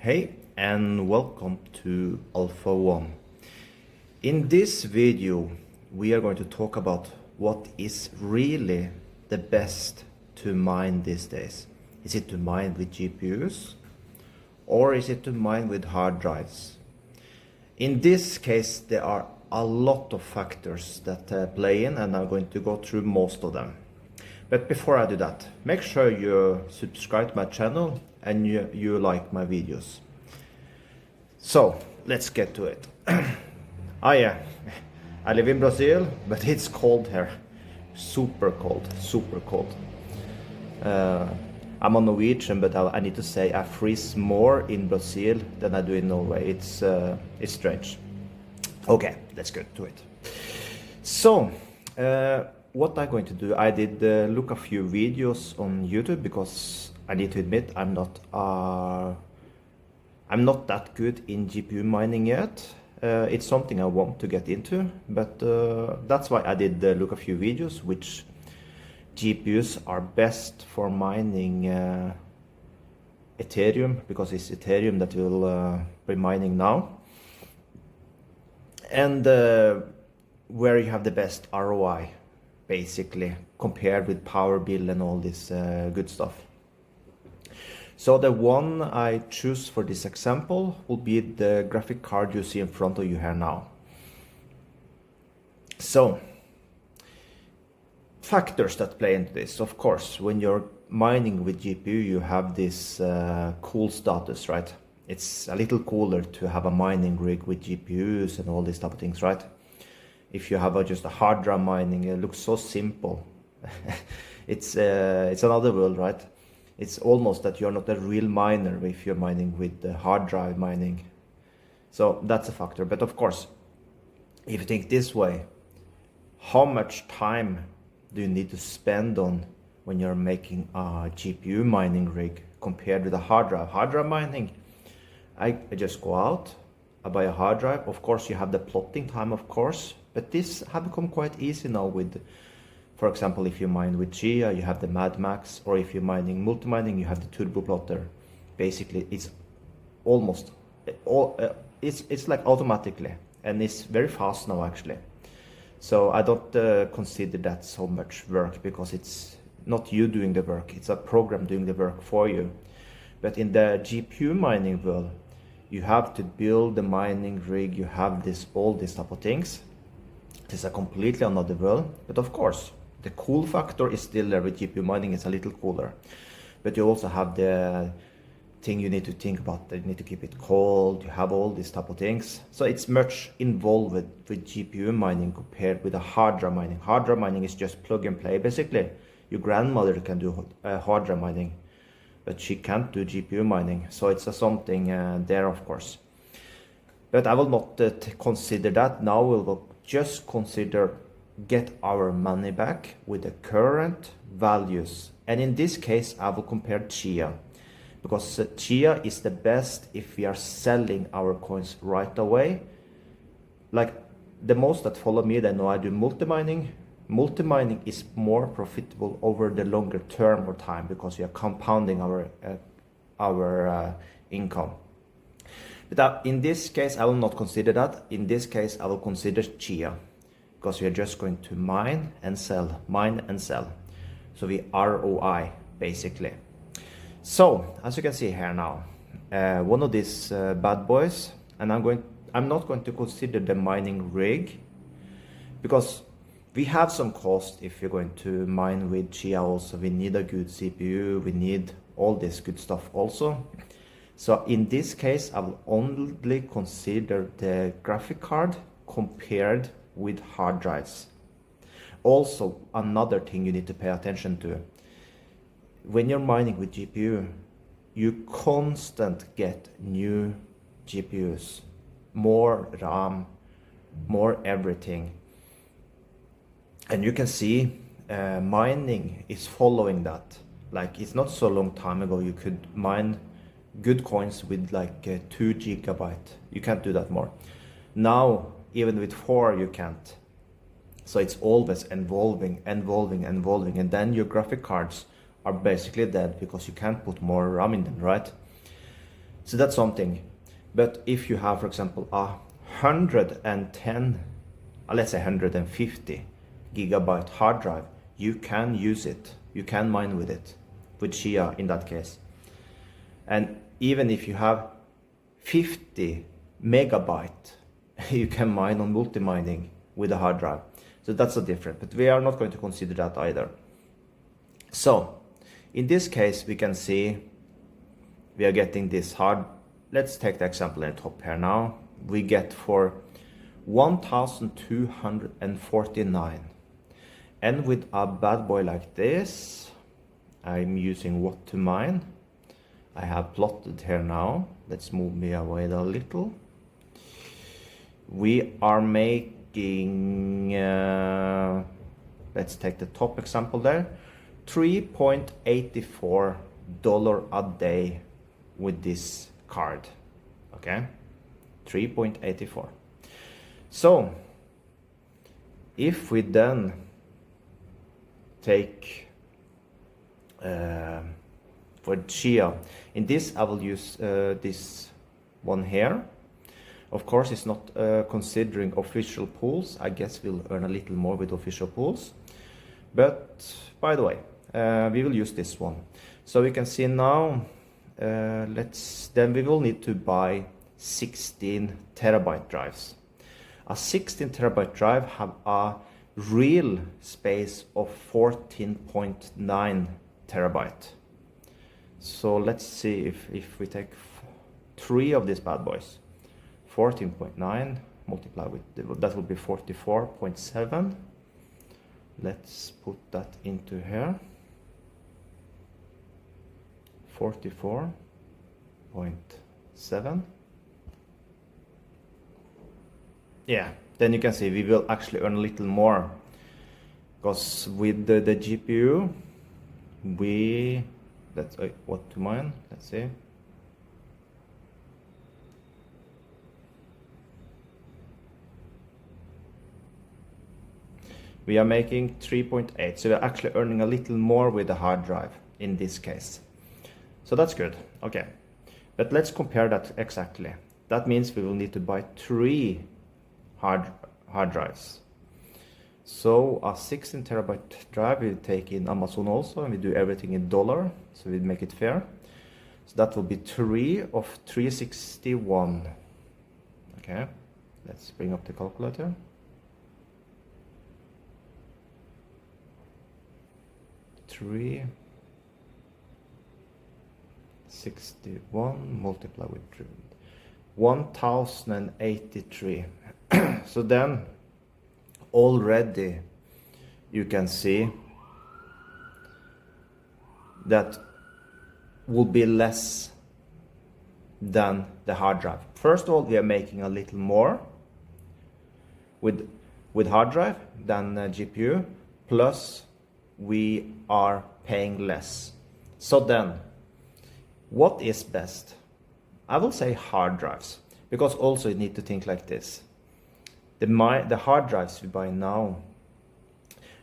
Hey and welcome to Alpha 1. In this video we are going to talk about what is really the best to mine these days. Is it to mine with GPUs or is it to mine with hard drives? In this case there are a lot of factors that play in, and I'm going to go through most of them. But before I do that, make sure you subscribe to my channel and you like my videos. So let's get to it. I live in Brazil, but it's cold here. Super cold, super cold. I'm a Norwegian, but I need to say I freeze more in Brazil than I do in Norway. It's strange. Okay, let's get to it. So, what I'm going to do, I did look a few videos on YouTube because I need to admit I'm not that good in GPU mining yet. It's something I want to get into, but that's why I did look a few videos which GPUs are best for mining Ethereum, because it's Ethereum that will be mining now, and where you have the best ROI, basically, compared with power bill and all this good stuff. So the one I choose for this example will be the graphic card you see in front of you here now. So, factors that play into this, of course, when you're mining with GPU, you have this cool status, right? It's a little cooler to have a mining rig with GPUs and all these type of things, right? If you have just a hard drive mining, it looks so simple. It's another world, right? It's almost that you're not a real miner if you're mining with the hard drive mining. So that's a factor. But of course, if you think this way, how much time do you need to spend on when you're making a GPU mining rig compared with a hard drive? Hard drive mining, I just go out, I buy a hard drive. Of course, you have the plotting time, of course, but this have become quite easy now with, for example, if you mine with Chia, you have the Mad Max, or if you're mining multi-mining, you have the turbo plotter. Basically, it's almost it's like automatically, and it's very fast now actually. So I don't consider that so much work, because it's not you doing the work, it's a program doing the work for you. But in the GPU mining world, you have to build the mining rig, you have all these type of things. It's a completely another world, but of course, the cool factor is still there with GPU mining. It's a little cooler, but you also have the thing you need to think about. You need to keep it cold. You have all these type of things. So it's much involved with GPU mining compared with a hard drive mining. Hard drive mining is just plug and play. Basically, your grandmother can do hard drive mining, but she can't do GPU mining. So it's something there, of course. But I will not consider that. Now we will just consider get our money back with the current values. And in this case, I will compare Chia, because Chia is the best if we are selling our coins right away. Like the most that follow me, they know I do multi-mining. Multi-mining is more profitable over the longer term or time, because we are compounding our income. But in this case, I will not consider that. In this case, I will consider Chia, because we are just going to mine and sell. So we ROI, basically. So, as you can see here now, one of these bad boys, and I'm not going to consider the mining rig, because we have some cost if you're going to mine with Chia also. We need a good CPU, we need all this good stuff also. So in this case, I will only consider the graphic card compared with hard drives. Also, another thing you need to pay attention to, when you're mining with GPU, you constant get new GPUs, more RAM, more everything. And you can see mining is following that. Like, it's not so long time ago you could mine good coins with like 2 gigabyte. You can't do that more. Now, even with 4, you can't. So it's always evolving, and then your graphic cards are basically dead because you can't put more RAM in them, right? So that's something. But if you have, for example, 110, let's say 150 gigabyte hard drive, you can use it. You can mine with it, with Chia in that case. And even if you have 50 megabyte, you can mine on multi-mining with a hard drive. So that's a difference, but we are not going to consider that either. So in this case, we can see we are getting this hard. Let's take the example in the top here now. We get for 1,249. And with a bad boy like this, I'm using what to mine. I have plotted here now. Let's move me away a little. We are making, let's take the top example there, $3.84 a day with this card. Okay, 3.84. So if we then take for Chia, in this I will use this one here. Of course, it's not considering official pools. I guess we'll earn a little more with official pools, but by the way, we will use this one. So we can see now, then we will need to buy 16 terabyte drives. A 16 terabyte drive have a real space of 14.9 terabyte. So let's see if we take 3 of these bad boys, 14.9 multiply with, that will be 44.7. Let's put that into here. 44.7. Yeah, then you can see we will actually earn a little more, because with the GPU, that's what to mine. Let's see. We are making 3.8, so we're actually earning a little more with the hard drive in this case. So that's good. Okay, but let's compare that exactly. That means we will need to buy 3 hard drives. So a 16 terabyte drive will take in Amazon also, and we do everything in dollar, so we make it fair. So that will be 3 of 361. Okay, let's bring up the calculator. 361 multiply with 1083. So then already you can see that will be less than the hard drive. First of all, we are making a little more with hard drive than GPU, plus we are paying less. So then what is best? I will say hard drives, because also you need to think like this. The hard drives we buy now,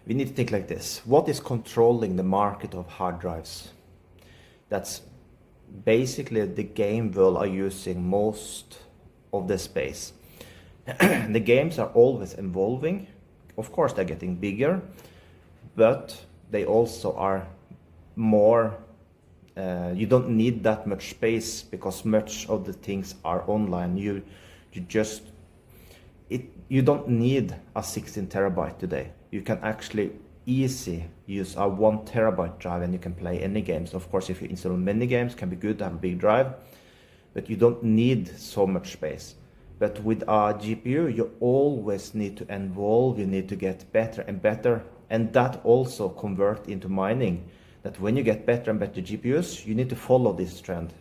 we need to think like this. What is controlling the market of hard drives? That's basically the game world are using most of the space. The games are always evolving. Of course, they're getting bigger, but they also are more, you don't need that much space, because much of the things are online. You don't need a 16 terabyte today. You can actually easy use a 1 terabyte drive and you can play any games. Of course, if you install many games, it can be good to have a big drive, but you don't need so much space. But with a GPU, you always need to evolve, you need to get better and better, and that also convert into mining. That when you get better and better GPUs, you need to follow this trend.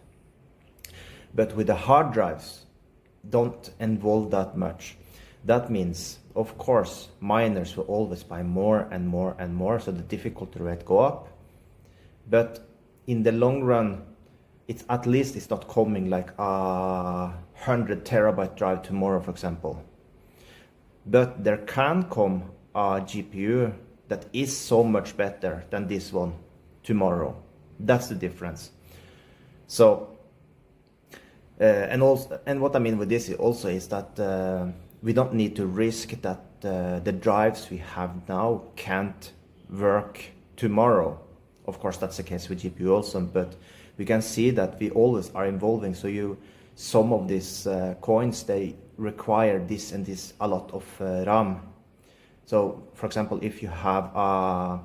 But with the hard drives, don't involve that much. That means, of course, miners will always buy more and more and more, so the difficulty rate go up. But in the long run, it's at least it's not coming like a 100 terabyte drive tomorrow, for example. But there can come a GPU that is so much better than this one tomorrow. That's the difference. So And what I mean with this also is that we don't need to risk that the drives we have now can't work tomorrow. Of course, that's the case with GPU also, but we can see that we always are evolving. So some of these coins, they require this and this a lot of RAM. So for example, if you have a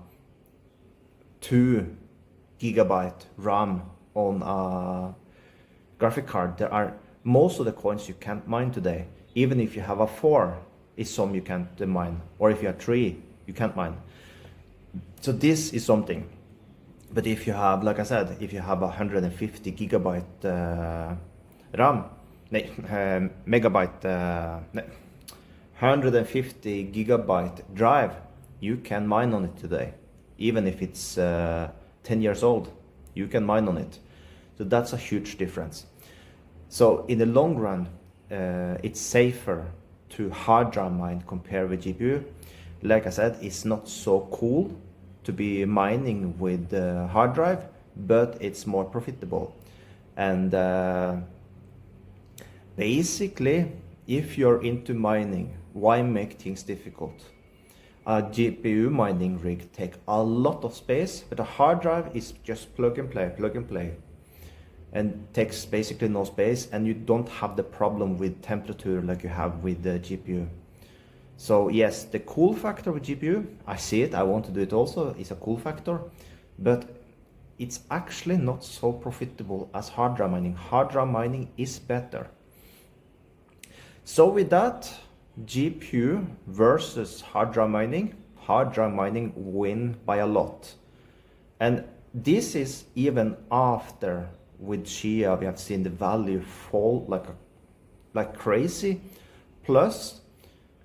2 gigabyte RAM on a graphic card, there are most of the coins you can't mine today. Even if you have a 4, is some you can't mine, or if you have 3, you can't mine. So this is something. But if you have, like I said, if you have 150 gigabyte RAM, megabyte, 150 gigabyte drive, you can mine on it today. Even if it's 10 years old, you can mine on it. So that's a huge difference. So in the long run, it's safer to hard drive mine compared with GPU. Like I said, it's not so cool to be mining with hard drive, but it's more profitable. And basically, if you're into mining, why make things difficult? A GPU mining rig takes a lot of space, but a hard drive is just plug and play, and takes basically no space, and you don't have the problem with temperature like you have with the GPU. So yes, the cool factor with GPU, I see it, I want to do it also, is a cool factor, but it's actually not so profitable as hard drive mining. Hard drive mining is better. So with that, GPU versus hard drive mining win by a lot. And this is even after with Chia we have seen the value fall like crazy, plus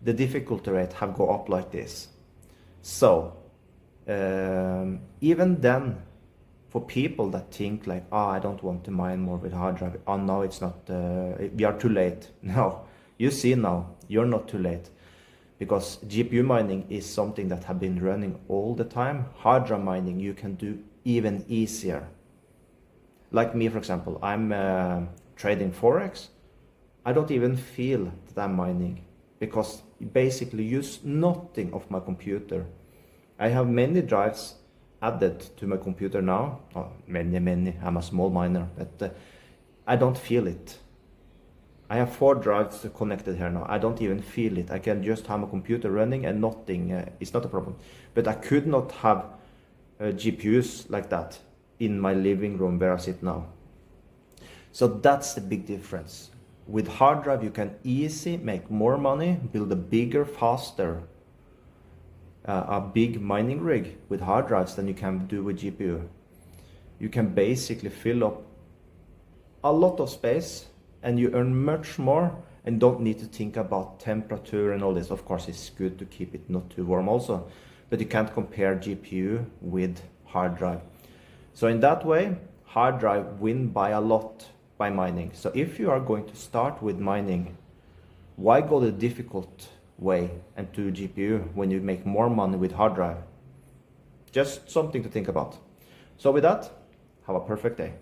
the difficulty rate have go up like this. So even then, for people that think like, I don't want to mine more with hard drive, no, it's not, we are too late. No, you see now, you're not too late, because GPU mining is something that have been running all the time. Hard drive mining you can do even easier. Like me, for example, I'm trading Forex. I don't even feel that I'm mining, because I basically use nothing of my computer. I have many drives added to my computer now. Oh, many, I'm a small miner, but I don't feel it. I have 4 drives connected here now. I don't even feel it. I can just have my computer running and nothing, it's not a problem. But I could not have GPUs like that in my living room where I sit now. So that's the big difference. With hard drive you can easily make more money, build a bigger, faster, a big mining rig with hard drives than you can do with GPU. You can basically fill up a lot of space and you earn much more and don't need to think about temperature and all this. Of course, it's good to keep it not too warm also, but you can't compare GPU with hard drive. So in that way, hard drive win by a lot by mining. So if you are going to start with mining, why go the difficult way and to GPU when you make more money with hard drive? Just something to think about. So with that, have a perfect day.